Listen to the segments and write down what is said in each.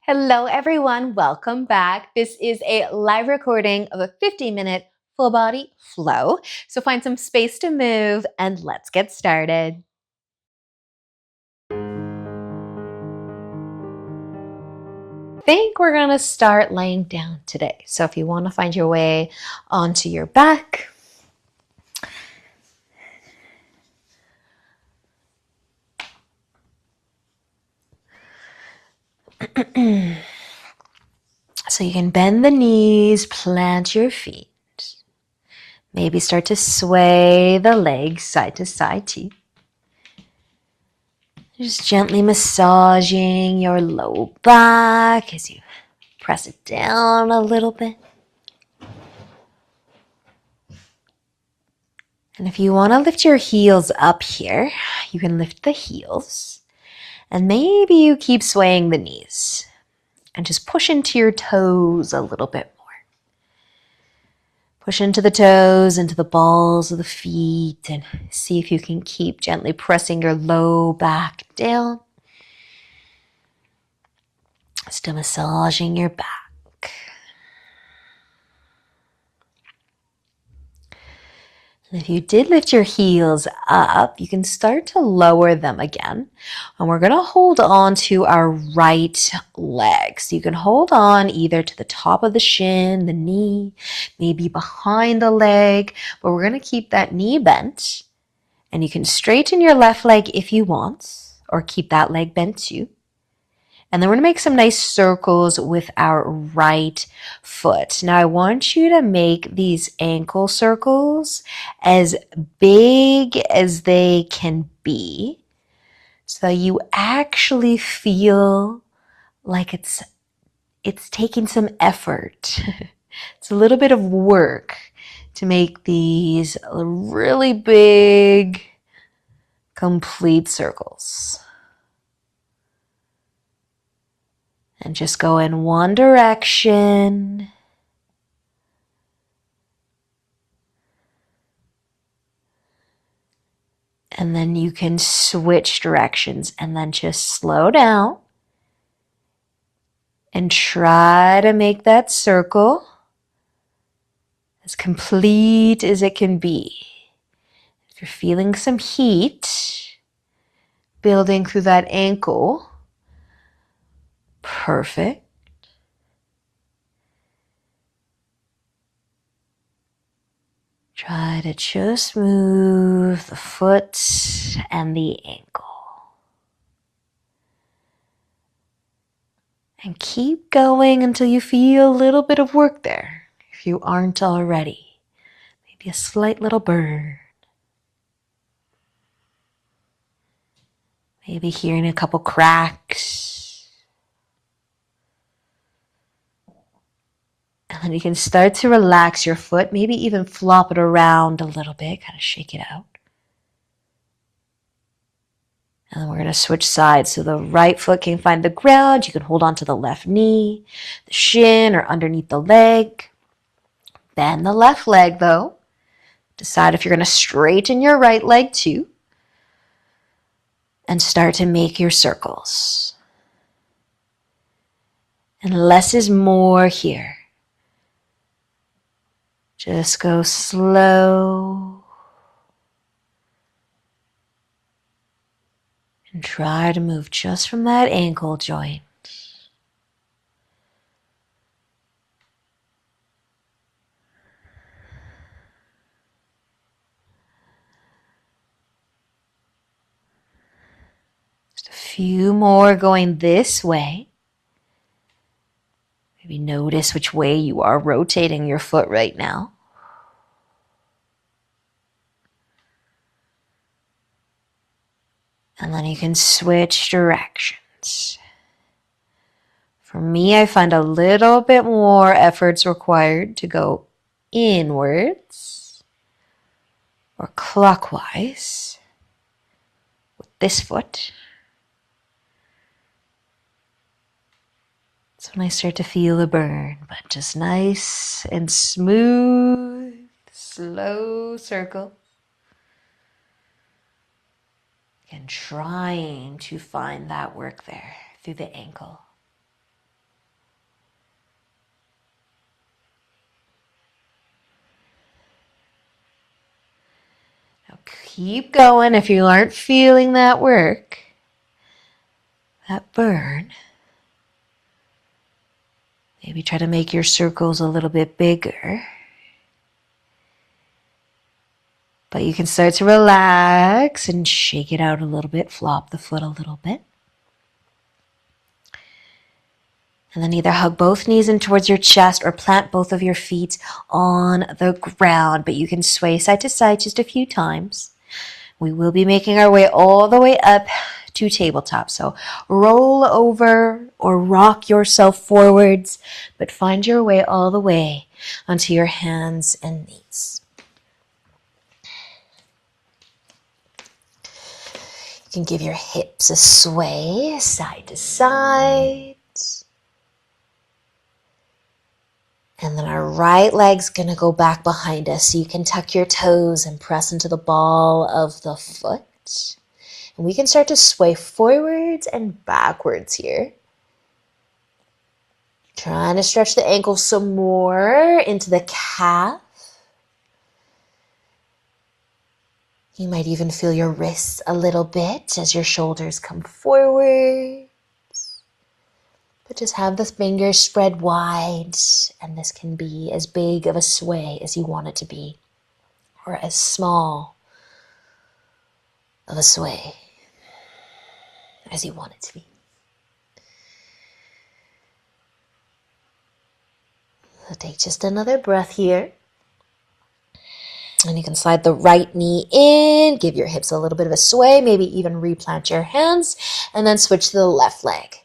Hello, everyone. Welcome back. This is a live recording of a 50-minute full body flow. So find some space to move and let's get started. I think we're going to start laying down today. So if you want to find your way onto your back, so you can bend the knees, plant your feet. Maybe start to sway the legs side to side too. Just gently massaging your low back as you press it down a little bit. And if you want to lift your heels up here, you can lift the heels. And maybe you keep swaying the knees. And just push into your toes a little bit more. Push into the toes, into the balls of the feet, and see if you can keep gently pressing your low back down. Still massaging your back. And if you did lift your heels up, you can start to lower them again. And we're going to hold on to our right leg. So you can hold on either to the top of the shin, the knee, maybe behind the leg, but we're going to keep that knee bent. And you can straighten your left leg if you want, or keep that leg bent too. And then we're going to make some nice circles with our right foot. Now I want you to make these ankle circles as big as they can be so that you actually feel like it's taking some effort. It's a little bit of work to make these really big, complete circles. And just go in one direction. And then you can switch directions and then just slow down. And try to make that circle as complete as it can be. If you're feeling some heat building through that ankle, perfect. Try to just move the foot and the ankle. And keep going until you feel a little bit of work there, if you aren't already. Maybe a slight little burn. Maybe hearing a couple cracks. And then you can start to relax your foot, maybe even flop it around a little bit, kind of shake it out. And then we're going to switch sides. So the right foot can find the ground. You can hold on to the left knee, the shin, or underneath the leg. Bend the left leg though. Decide if you're going to straighten your right leg too. And start to make your circles. And less is more here. Just go slow. And try to move just from that ankle joint. Just a few more going this way. Maybe notice which way you are rotating your foot right now. And then you can switch directions. For me, I find a little bit more efforts required to go inwards or clockwise with this foot. That's when I start to feel the burn, but just nice and smooth, slow circle. And trying to find that work there through the ankle. Keep going if you aren't feeling that work, that burn. Maybe try to make your circles a little bit bigger. But you can start to relax and shake it out a little bit, flop the foot a little bit. And then either hug both knees in towards your chest or plant both of your feet on the ground. But you can sway side to side just a few times. We will be making our way all the way up to tabletop. So roll over or rock yourself forwards, but find your way all the way onto your hands and knees. You can give your hips a sway side to side. And then our right leg's going to go back behind us. So you can tuck your toes and press into the ball of the foot. And we can start to sway forwards and backwards here. Trying to stretch the ankle some more into the calf. You might even feel your wrists a little bit as your shoulders come forward. But just have the fingers spread wide, and this can be as big of a sway as you want it to be, or as small of a sway as you want it to be. So take just another breath here. And you can slide the right knee in, give your hips a little bit of a sway, maybe even replant your hands, and then switch to the left leg.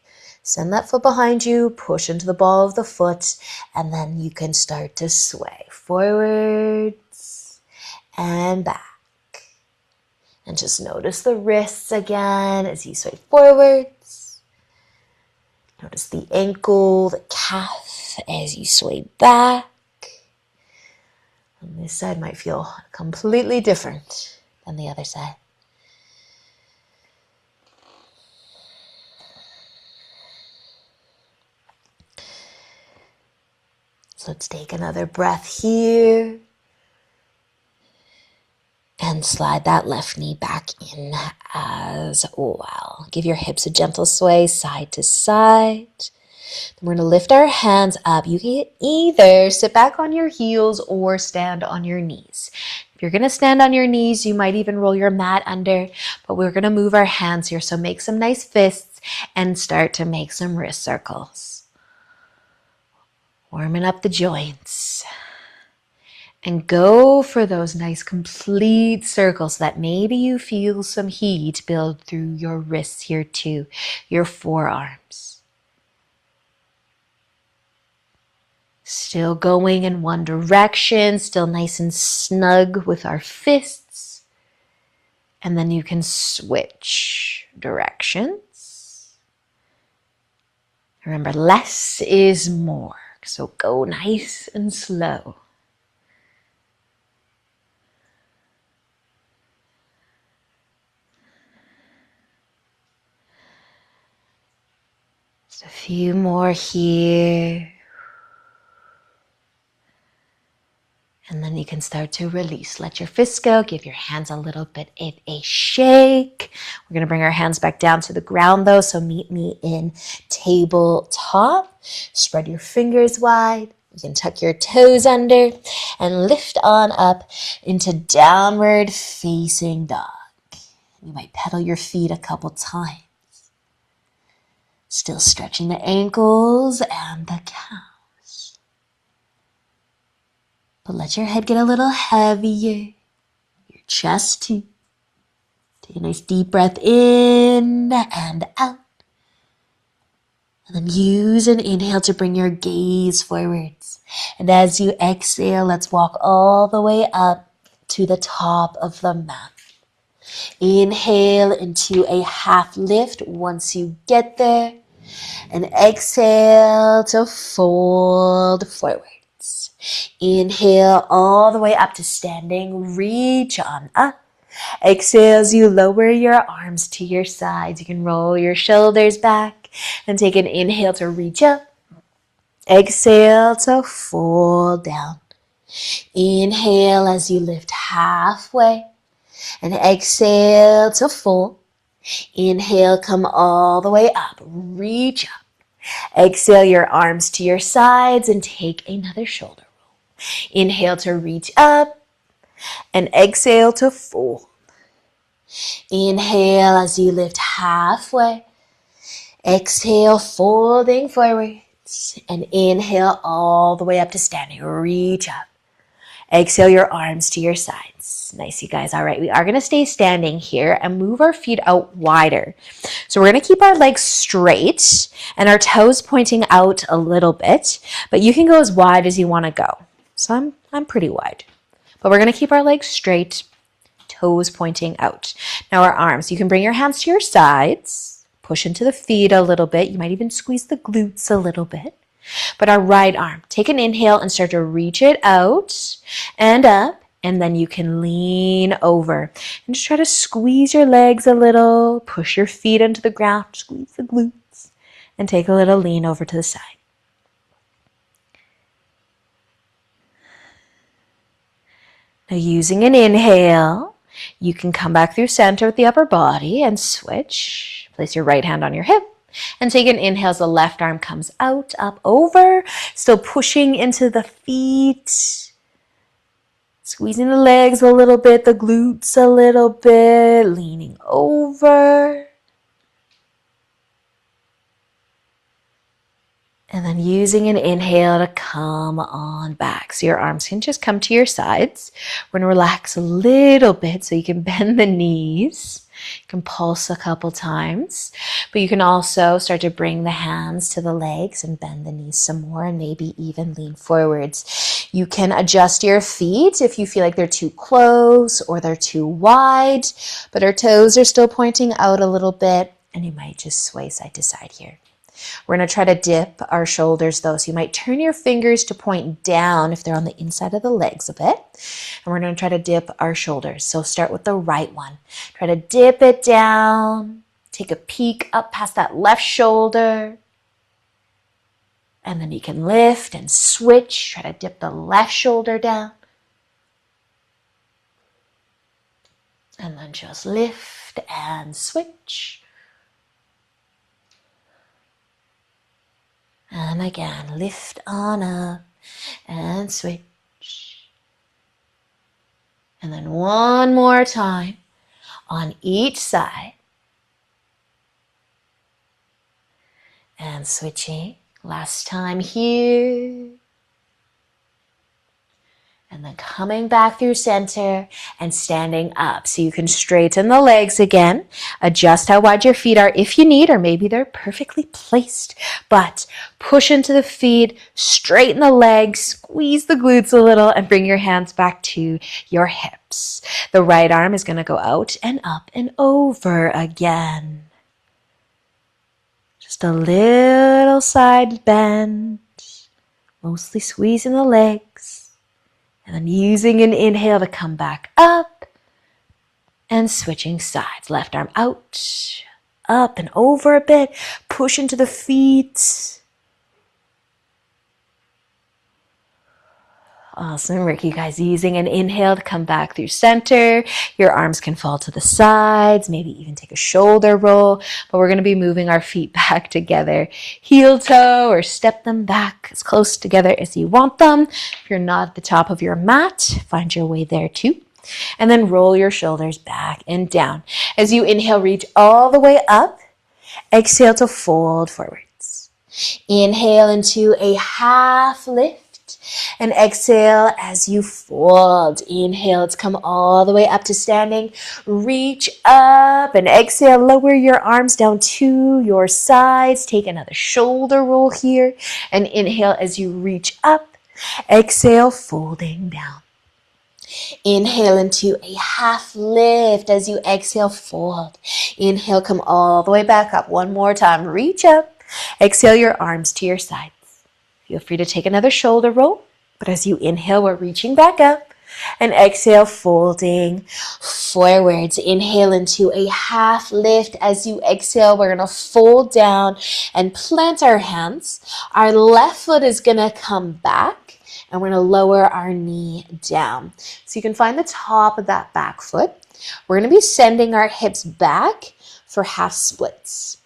Send that foot behind you, push into the ball of the foot, and then you can start to sway forwards and back. And just notice the wrists again as you sway forwards. Notice the ankle, the calf as you sway back. And this side might feel completely different than the other side. So let's take another breath here. And slide that left knee back in as well. Give your hips a gentle sway side to side. Then we're going to lift our hands up. You can either sit back on your heels or stand on your knees. If you're going to stand on your knees, you might even roll your mat under, but we're going to move our hands here. So make some nice fists and start to make some wrist circles. Warming up the joints. And go for those nice complete circles that maybe you feel some heat build through your wrists here too, your forearms. Still going in one direction, still nice and snug with our fists. And then you can switch directions. Remember, less is more. So go nice and slow. Just a few more here. And then you can start to release. Let your fists go. Give your hands a little bit of a shake. We're going to bring our hands back down to the ground though. So meet me in tabletop. Spread your fingers wide. You can tuck your toes under and lift on up into downward facing dog. You might pedal your feet a couple times. Still stretching the ankles and the calves. But let your head get a little heavier. Your chest too. Take a nice deep breath in and out. And then use an inhale to bring your gaze forwards. And as you exhale, let's walk all the way up to the top of the mat. Inhale into a half lift once you get there. And exhale to fold forwards. Inhale all the way up to standing. Reach on up. Exhale as you lower your arms to your sides. You can roll your shoulders back and take an inhale to reach up. Exhale to fold down. Inhale as you lift halfway. And exhale to fold. Inhale, come all the way up. Reach up. Exhale your arms to your sides and take another shoulder roll. Inhale to reach up and exhale to fold. Inhale as you lift halfway. Exhale, folding forwards. And inhale all the way up to standing. Reach up. Exhale your arms to your sides. Nice, you guys. All right, we are going to stay standing here and move our feet out wider. So we're going to keep our legs straight and our toes pointing out a little bit, but you can go as wide as you want to go. So I'm pretty wide. But we're going to keep our legs straight, toes pointing out. Now our arms, you can bring your hands to your sides, push into the feet a little bit. You might even squeeze the glutes a little bit. But our right arm, take an inhale and start to reach it out and up. And then you can lean over and just try to squeeze your legs a little, push your feet into the ground, squeeze the glutes, and take a little lean over to the side. Now using an inhale, you can come back through center with the upper body and switch. Place your right hand on your hip. And take an inhale as the left arm comes out, up, over. Still pushing into the feet. Squeezing the legs a little bit, the glutes a little bit. Leaning over. And then using an inhale to come on back. So your arms can just come to your sides. We're going to relax a little bit so you can bend the knees. You can pulse a couple times, but you can also start to bring the hands to the legs and bend the knees some more and maybe even lean forwards. You can adjust your feet if you feel like they're too close or they're too wide, but our toes are still pointing out a little bit and you might just sway side to side here. We're going to try to dip our shoulders though. So you might turn your fingers to point down if they're on the inside of the legs a bit. And we're going to try to dip our shoulders. So start with the right one. Try to dip it down. Take a peek up past that left shoulder. And then you can lift and switch. Try to dip the left shoulder down. And then just lift and switch. And again, lift on up and switch. And then one more time on each side. And switching. Last time here. And then coming back through center and standing up. So you can straighten the legs again. Adjust how wide your feet are if you need, or maybe they're perfectly placed. But push into the feet, straighten the legs, squeeze the glutes a little, and bring your hands back to your hips. The right arm is going to go out and up and over again. Just a little side bend, mostly squeezing the legs. And then using an inhale to come back up and switching sides. Left arm out, up and over a bit. Push into the feet. Awesome work, you guys. Using an inhale to come back through center. Your arms can fall to the sides, maybe even take a shoulder roll. But we're going to be moving our feet back together. Heel toe or step them back as close together as you want them. If you're not at the top of your mat, find your way there too. And then roll your shoulders back and down. As you inhale, reach all the way up. Exhale to fold forwards. Inhale into a half lift. And exhale as you fold. Inhale, let's come all the way up to standing. Reach up and exhale. Lower your arms down to your sides. Take another shoulder roll here. And inhale as you reach up. Exhale, folding down. Inhale into a half lift as you exhale, fold. Inhale, come all the way back up. One more time. Reach up. Exhale your arms to your sides. Feel free to take another shoulder roll, but as you inhale, we're reaching back up and exhale, folding forwards. Inhale into a half lift. As you exhale, we're going to fold down and plant our hands. Our left foot is going to come back and we're going to lower our knee down. So you can find the top of that back foot. we're going to be sending our hips back for half splits.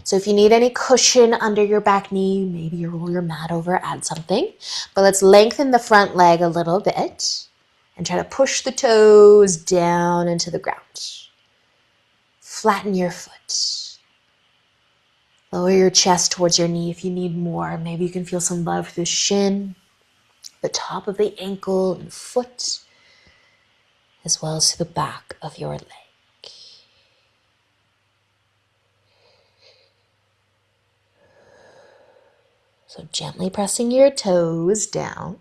So if you need any cushion under your back knee, maybe you roll your mat over, add something. But let's lengthen the front leg a little bit and try to push the toes down into the ground. Flatten your foot. Lower your chest towards your knee if you need more. Maybe you can feel some love through the shin, the top of the ankle and foot, as well as to the back of your leg. So gently pressing your toes down.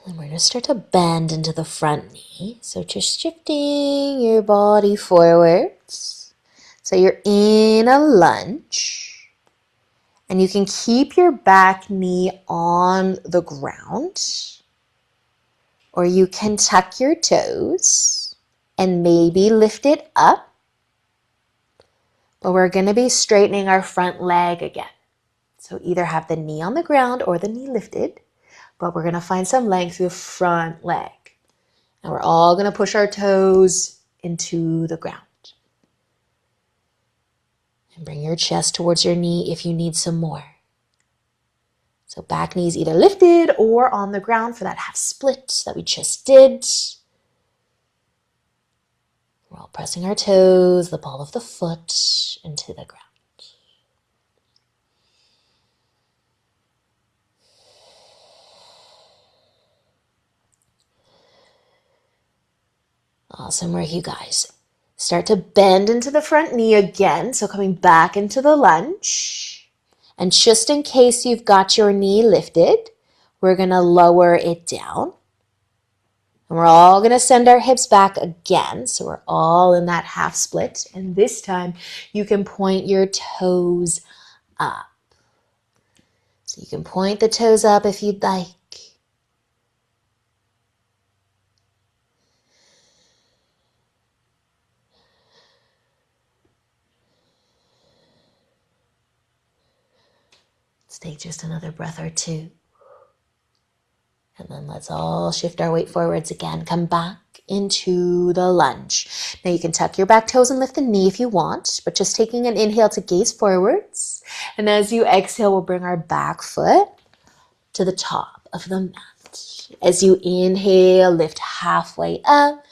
And we're going to start to bend into the front knee. So just shifting your body forwards. So you're in a lunge. And you can keep your back knee on the ground. Or you can tuck your toes and maybe lift it up. But we're going to be straightening our front leg again. So either have the knee on the ground or the knee lifted. But we're going to find some length through the front leg. And we're all going to push our toes into the ground. And bring your chest towards your knee if you need some more. So back knee's either lifted or on the ground for that half split that we just did. We're all pressing our toes, the ball of the foot, into the ground. Awesome work, you guys. Start to bend into the front knee again. So coming back into the lunge. And just in case you've got your knee lifted, we're going to lower it down. And we're all going to send our hips back again. So we're all in that half split. And this time you can point your toes up. So you can point the toes up if you'd like. Let's take just another breath or two. And then let's all shift our weight forwards again. Come back into the lunge. Now you can tuck your back toes and lift the knee if you want, but just taking an inhale to gaze forwards. And as you exhale, we'll bring our back foot to the top of the mat. As you inhale, lift halfway up.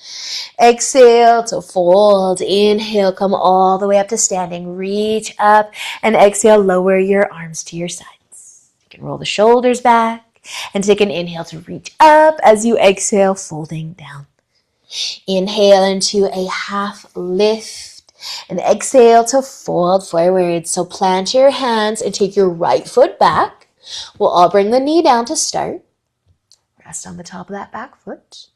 Exhale to fold. Inhale, come all the way up to standing. Reach up and exhale, lower your arms to your sides. You can roll the shoulders back. And take an inhale to reach up as you exhale, folding down. Inhale into a half lift and exhale to fold forward. So plant your hands and take your right foot back. We'll all bring the knee down to start. Rest on the top of that back foot.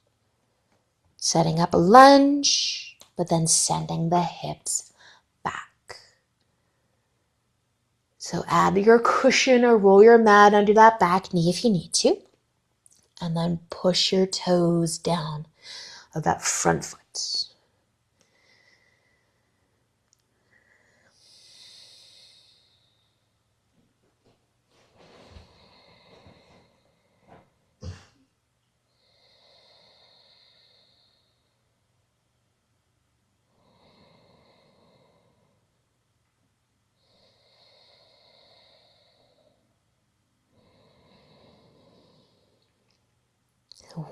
Setting up a lunge, but then sending the hips back. So add your cushion or roll your mat under that back knee if you need to. And then push your toes down of that front foot.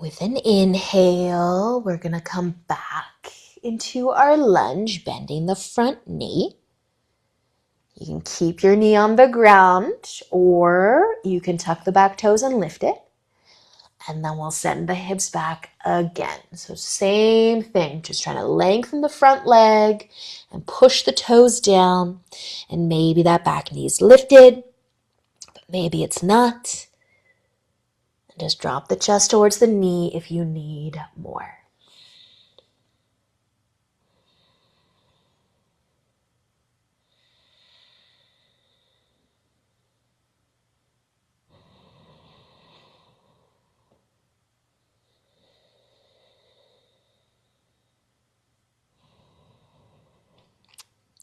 With an inhale, we're going to come back into our lunge, bending the front knee. You can keep your knee on the ground, or you can tuck the back toes and lift it. And then we'll send the hips back again. So same thing, just trying to lengthen the front leg and push the toes down. And maybe that back knee is lifted, but maybe it's not. And just drop the chest towards the knee if you need more.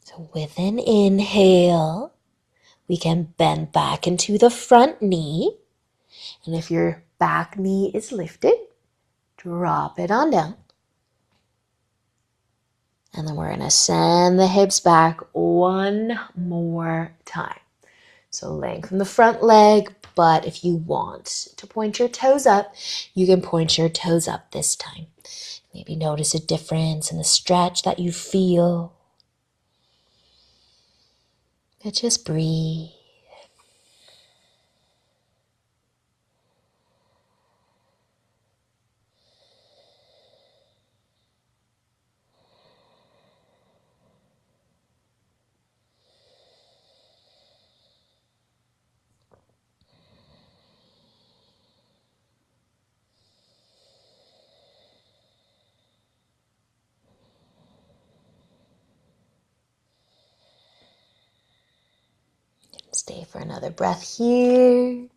So with an inhale, We can bend back into the front knee. And if your back knee is lifted, drop it on down. And then we're going to send the hips back one more time. So lengthen the front leg, but if you want to point your toes up, you can point your toes up this time. Maybe notice a difference in the stretch that you feel. But just breathe. Stay for another breath here.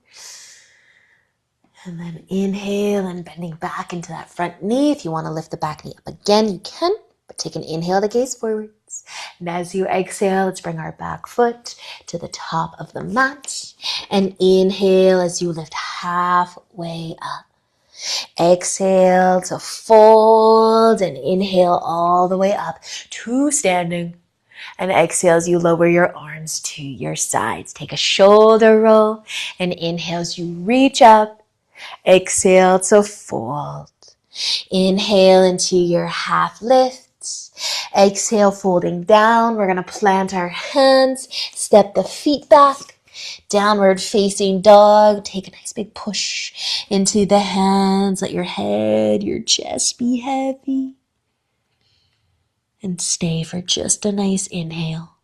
And then inhale and bending back into that front knee. If you want to lift the back knee up again, you can. But take an inhale to gaze forwards. And as you exhale, let's bring our back foot to the top of the mat. And inhale as you lift halfway up. Exhale to fold and inhale all the way up to standing. And exhale as you lower your arms to your sides. Take a shoulder roll and inhale as you reach up. Exhale to fold. Inhale into your half lifts. Exhale, folding down. We're going to plant our hands, step the feet back. Downward facing dog. Take a nice big push into the hands. Let your head, your chest be heavy. And stay for just a nice inhale.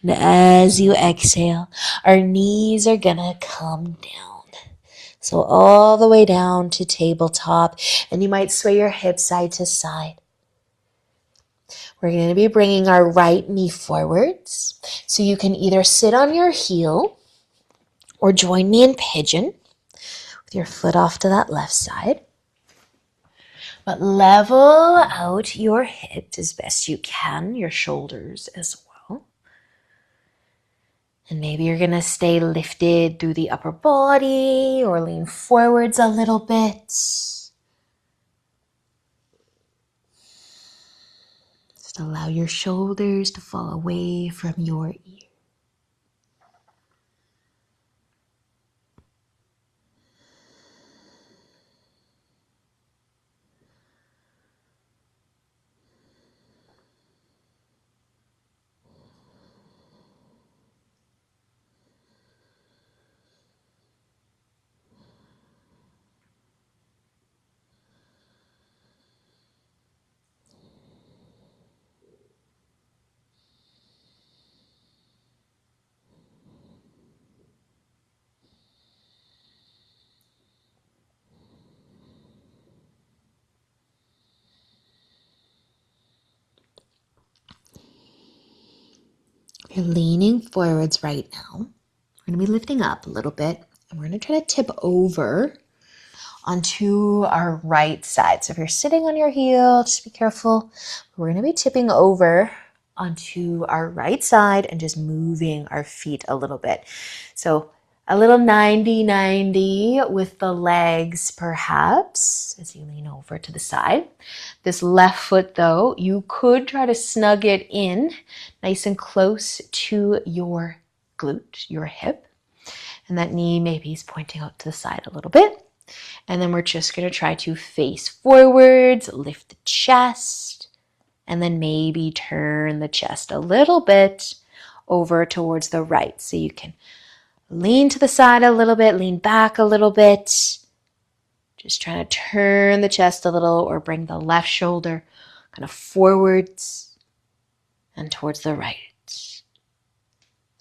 And as you exhale, our knees are going to come down. So all the way down to tabletop, and you might sway your hips side to side. We're going to be bringing our right knee forwards. So you can either sit on your heel or join me in pigeon with your foot off to that left side. But level out your hips as best you can, your shoulders as well. And maybe you're going to stay lifted through the upper body or lean forwards a little bit. Just allow your shoulders to fall away from your ear. You're leaning forwards right now. We're going to be lifting up a little bit, and we're going to try to tip over onto our right side. So if you're sitting on your heel, just be careful. We're going to be tipping over onto our right side and just moving our feet a little bit. So a little 90-90 with the legs perhaps as you lean over to the side. This left foot though, you could try to snug it in nice and close to your glute, your hip. And that knee maybe is pointing out to the side a little bit. And then we're just going to try to face forwards, lift the chest, and then maybe turn the chest a little bit over towards the right. So you can lean to the side a little bit, lean back a little bit. Just trying to turn the chest a little or bring the left shoulder kind of forwards and towards the right.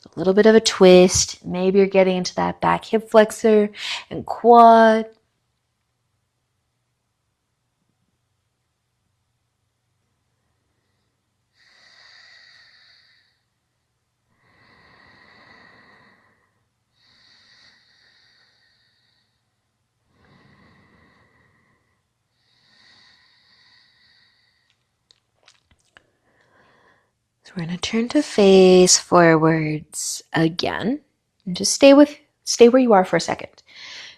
A little bit of a twist. Maybe you're getting into that back hip flexor and quad. So We're going to turn to face forwards again. And just stay where you are for a second,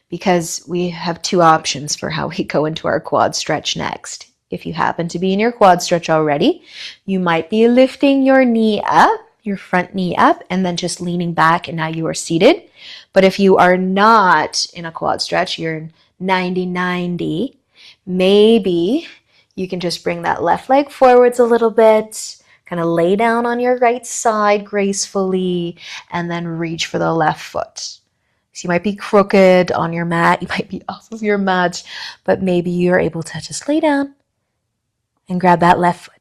because we have two options for how we go into our quad stretch next. If you happen to be in your quad stretch already, you might be lifting your knee up, your front knee up, and then just leaning back, and now you are seated. But if you are not in a quad stretch, you're in 90-90, maybe you can just bring that left leg forwards a little bit, kind of lay down on your right side gracefully, and then reach for the left foot. So you might be crooked on your mat, you might be off of your mat, but maybe you're able to just lay down and grab that left foot.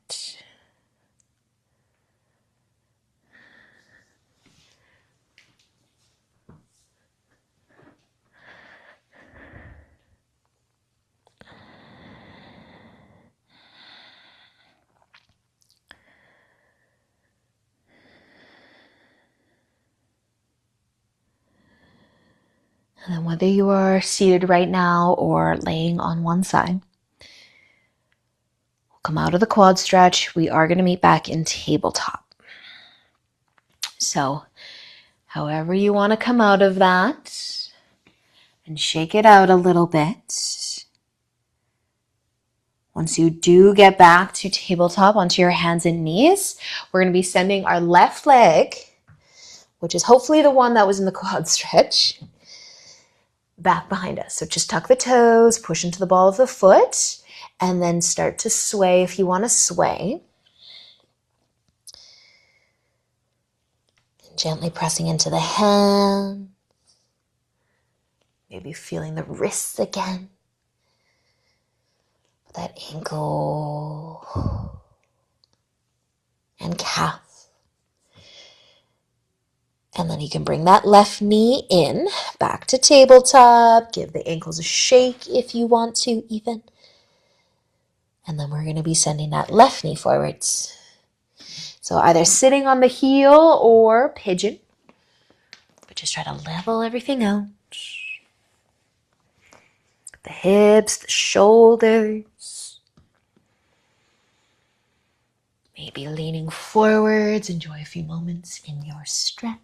And then whether you are seated right now or laying on one side, we'll come out of the quad stretch. We are going to meet back in tabletop. So however you want to come out of that, and shake it out a little bit. Once you do get back to tabletop onto your hands and knees, we're going to be sending our left leg, which is hopefully the one that was in the quad stretch, back behind us. So just tuck the toes, push into the ball of the foot, and then start to sway if you want to sway. Gently pressing into the hand. Maybe feeling the wrists again. That ankle and calf. And then you can bring that left knee in, back to tabletop. Give the ankles a shake if you want to even. And then we're going to be sending that left knee forwards. So either sitting on the heel or pigeon. But just try to level everything out. The hips, the shoulders. Maybe leaning forwards. Enjoy a few moments in your stretch.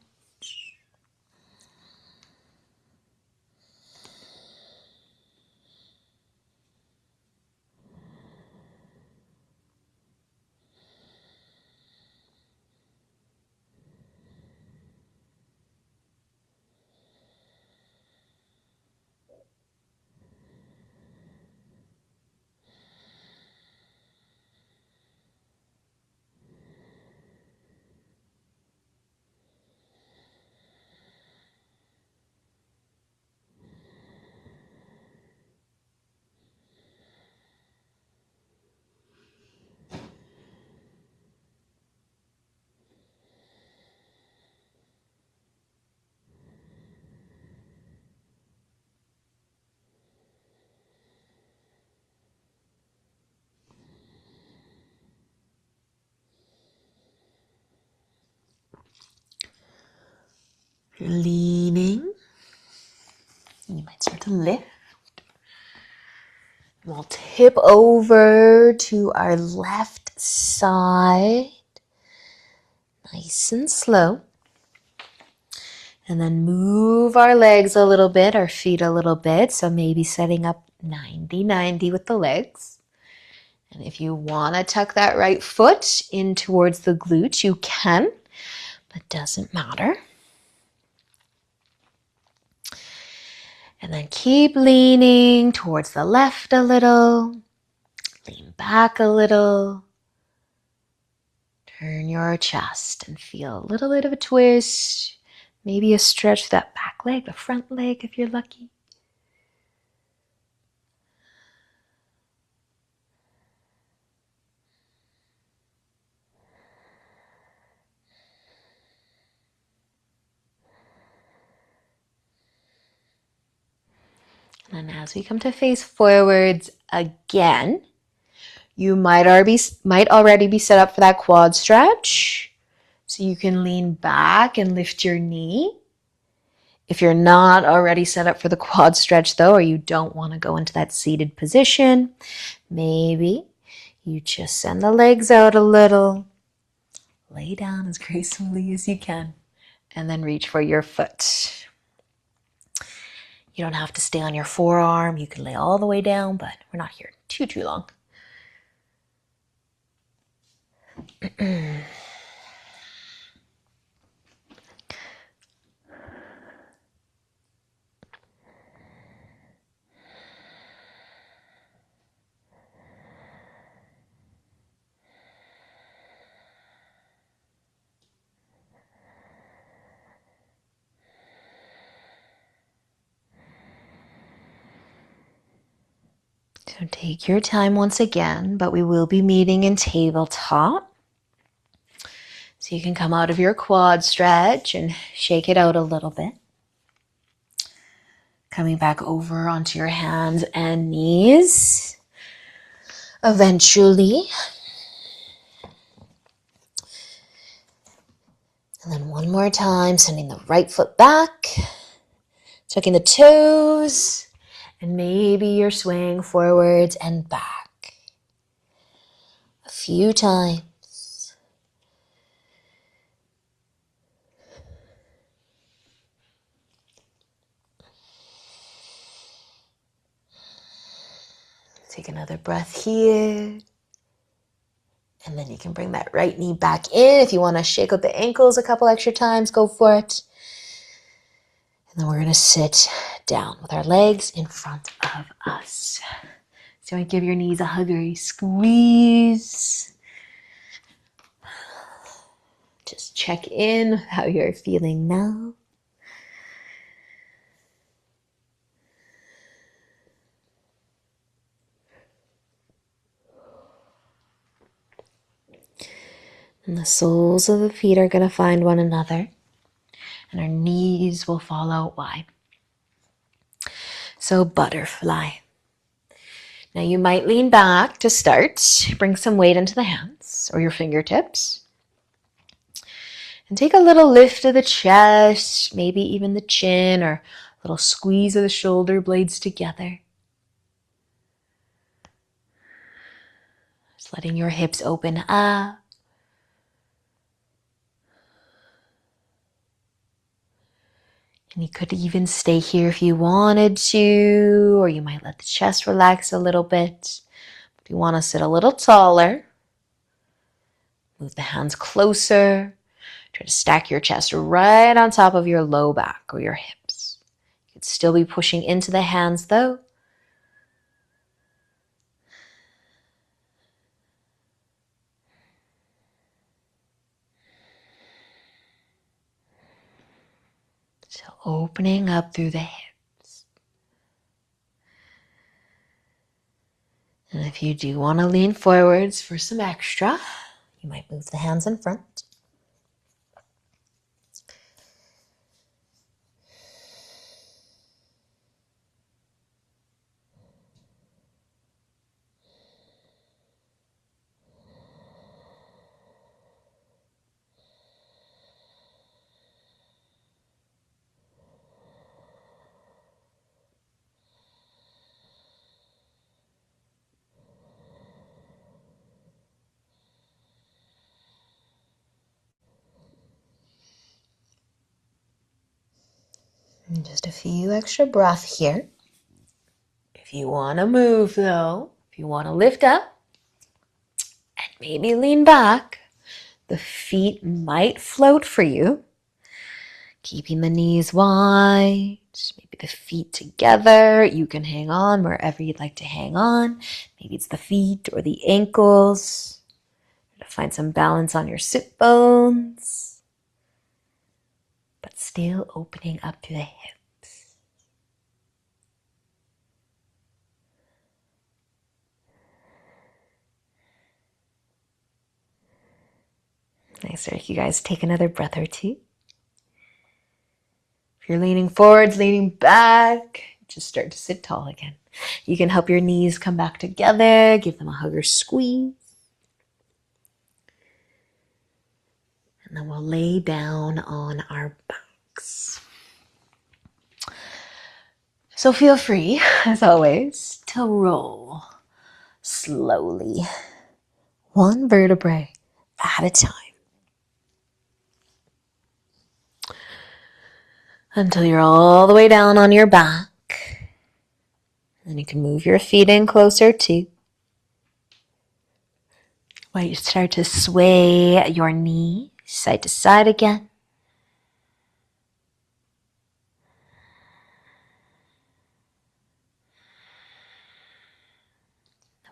You're leaning. You might start to lift. We'll tip over to our left side. Nice and slow. And then move our legs a little bit, our feet a little bit. So maybe setting up 90-90 with the legs. And if you want to tuck that right foot in towards the glute, you can, but doesn't matter. And then keep leaning towards the left a little. Lean back a little. Turn your chest and feel a little bit of a twist. Maybe a stretch to that back leg, the front leg if you're lucky. And then as we come to face forwards again, you might already be set up for that quad stretch. So you can lean back and lift your knee. If you're not already set up for the quad stretch though, or you don't want to go into that seated position, maybe you just send the legs out a little, Lay down as gracefully as you can and then reach for your foot. You don't have to stay on your forearm. You can lay all the way down, but we're not here too long. So take your time once again, but we will be meeting in tabletop. So you can come out of your quad stretch and shake it out a little bit. Coming back over onto your hands and knees. Eventually. And then one more time, sending the right foot back. Tucking the toes. And maybe you're swaying forwards and back. A few times. Take another breath here. And then you can bring that right knee back in. If you want to shake out the ankles a couple extra times, go for it. And then we're going to sit down with our legs in front of us. So I give your knees a huggery squeeze. Just check in how you're feeling now. And the soles of the feet are going to find one another. And our knees will fall out wide. So butterfly. Now you might lean back to start. Bring some weight into the hands or your fingertips. And take a little lift of the chest, maybe even the chin, or a little squeeze of the shoulder blades together. Just letting your hips open up. And you could even stay here if you wanted to, or you might let the chest relax a little bit. If you want to sit a little taller, move the hands closer. Try to stack your chest right on top of your low back or your hips. You could still be pushing into the hands though. So opening up through the hips. And if you do want to lean forwards for some extra, you might move the hands in front. And just a few extra breath here. If you want to move though, if you want to lift up and maybe lean back, the feet might float for you. Keeping the knees wide, maybe the feet together. You can hang on wherever you'd like to hang on. Maybe it's the feet or the ankles. Find some balance on your sit bones. But still opening up through the hips. Nice. So you guys take another breath or two. If you're leaning forwards, leaning back, just start to sit tall again. You can help your knees come back together. Give them a hug or squeeze. And then we'll lay down on our backs. So feel free, as always, to roll slowly, one vertebrae at a time. until you're all the way down on your back. Then you can move your feet in closer too. While you start to sway your knees side to side again.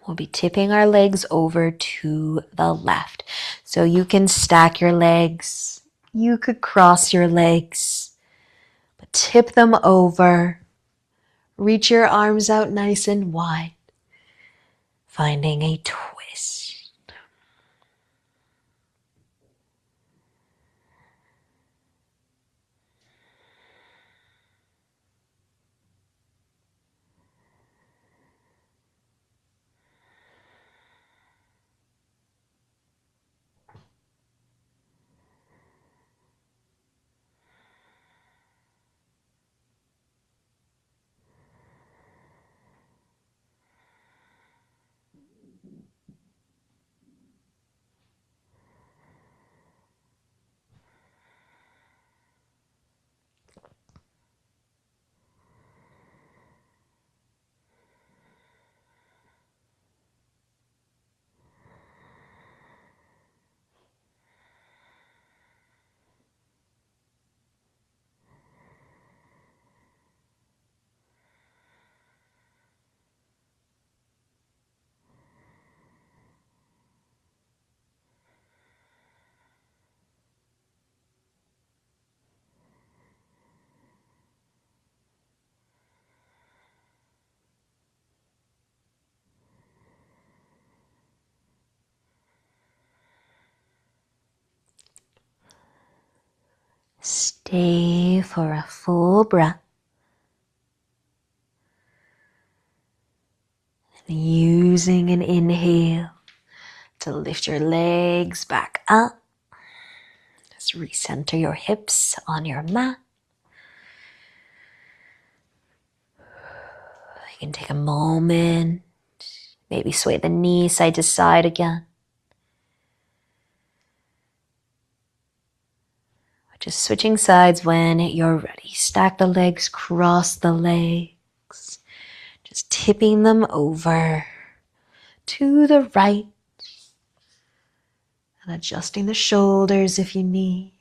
We'll be tipping our legs over to the left. So you can stack your legs. You could cross your legs. But tip them over. Reach your arms out nice and wide. Finding a twist. Stay for a full breath. And using an inhale to lift your legs back up. Just recenter your hips on your mat. You can take a moment, maybe sway the knee side to side again. Just switching sides when you're ready. Stack the legs, cross the legs. Just tipping them over to the right. And adjusting the shoulders if you need.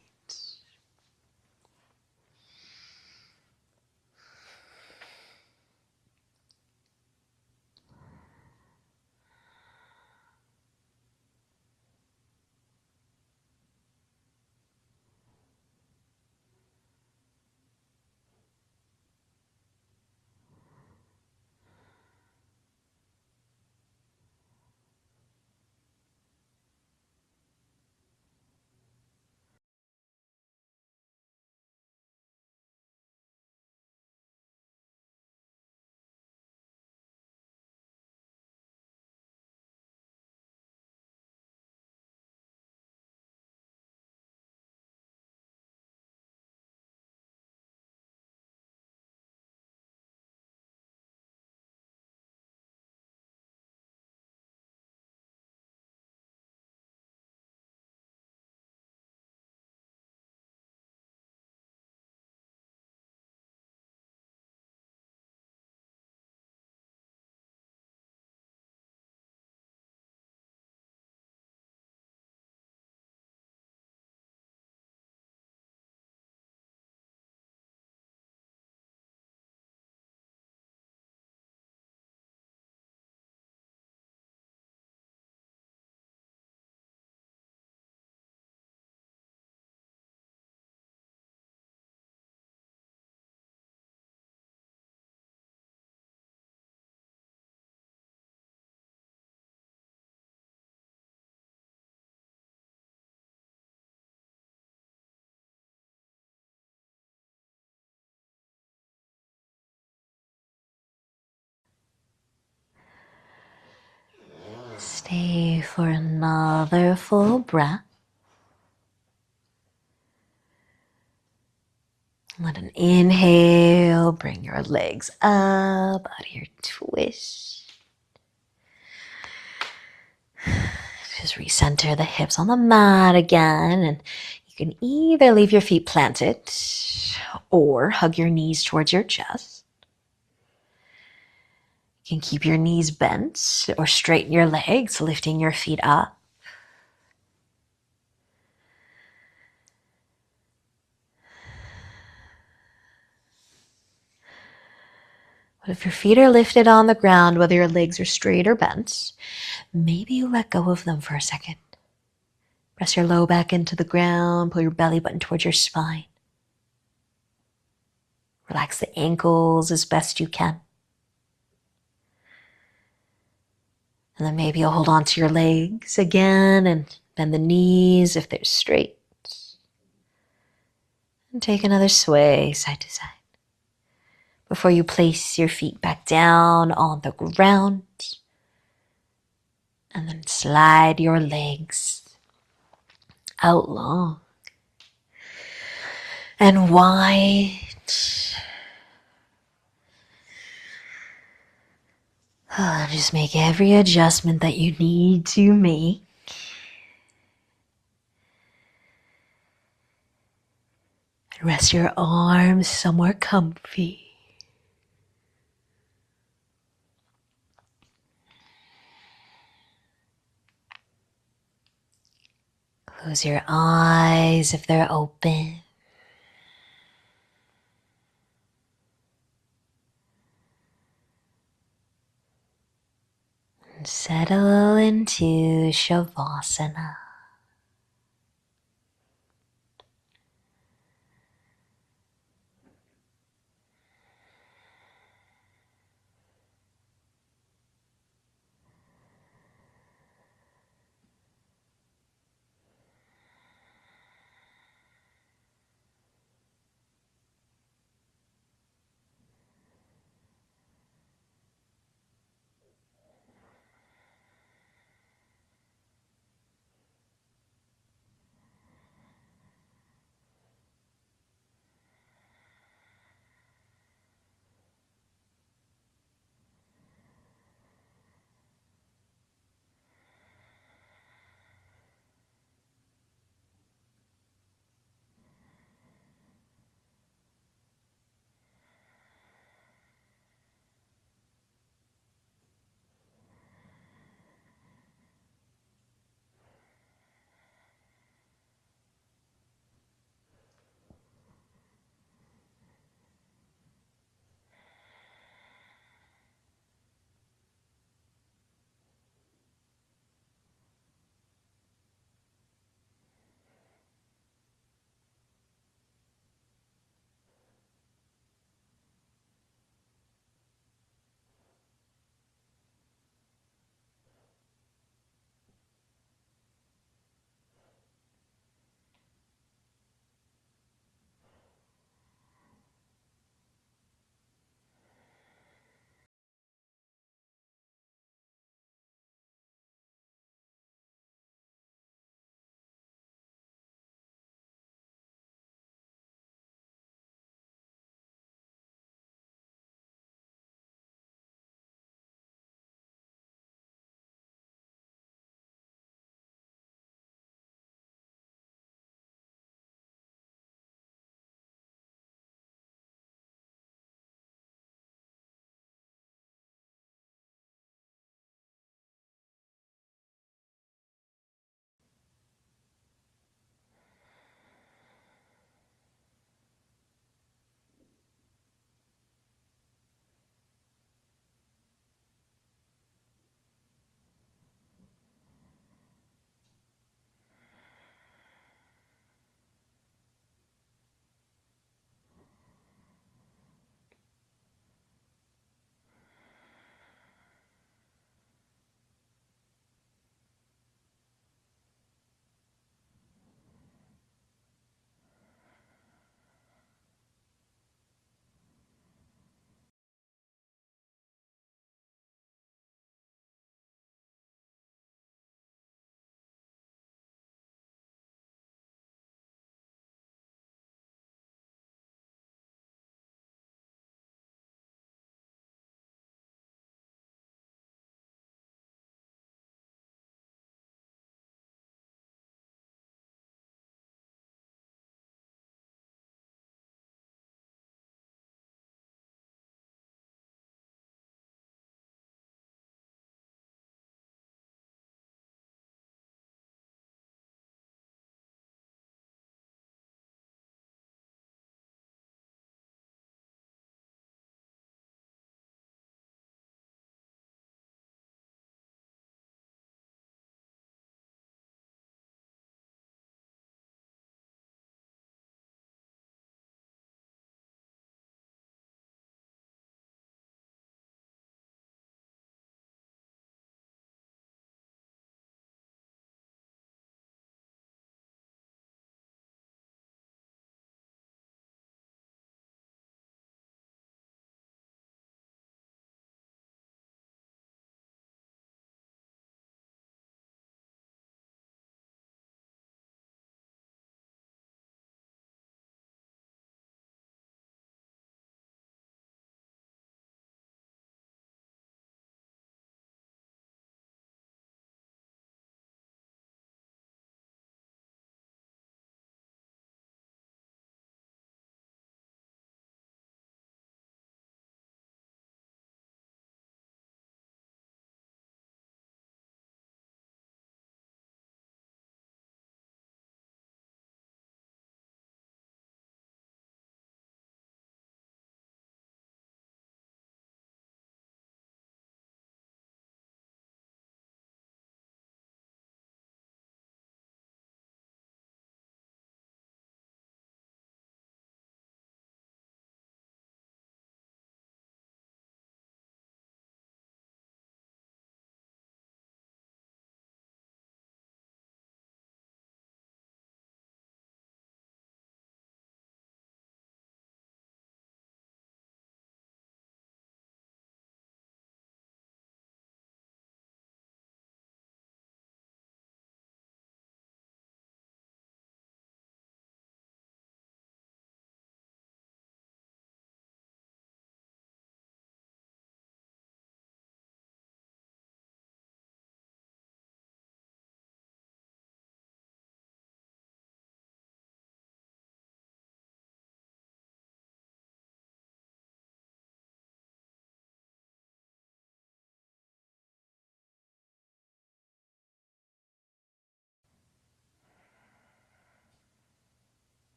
Stay for another full breath. Let an inhale bring your legs up out of your twist. Just recenter the hips on the mat again, and you You can either leave your feet planted or hug your knees towards your chest. You can keep your knees bent or straighten your legs, lifting your feet up. But if your feet are lifted on the ground, whether your legs are straight or bent, maybe you let go of them for a second. Press your low back into the ground, pull your belly button towards your spine. Relax the ankles as best you can. And then maybe you'll hold on to your legs again and bend the knees if they're straight. And take another sway side to side. Before you place your feet back down on the ground. And then slide your legs out long and wide. Just make every adjustment that you need to make. Rest your arms somewhere comfy. Close your eyes if they're open. And settle into Shavasana.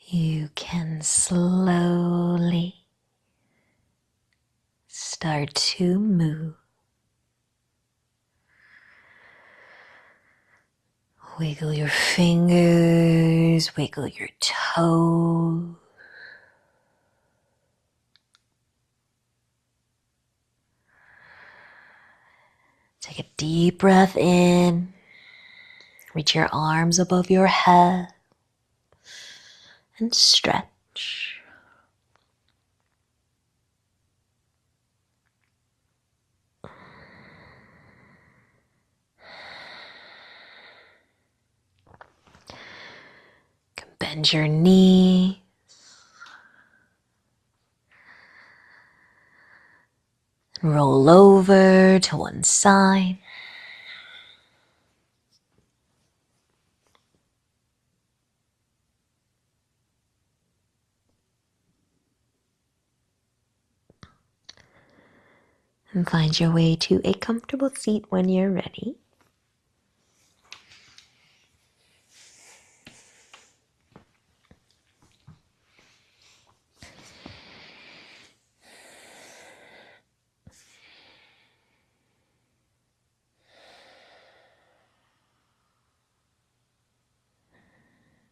You can slowly start to move. Wiggle your fingers, wiggle your toes. Take a deep breath in. Reach your arms above your head and stretch. Bend your knee. Roll over to one side. And find your way to a comfortable seat when you're ready.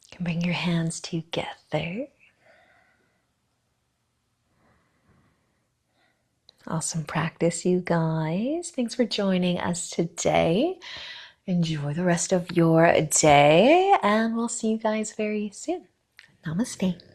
You can bring your hands together. Awesome practice, you guys. Thanks for joining us today. Enjoy the rest of your day, and we'll see you guys very soon. Namaste.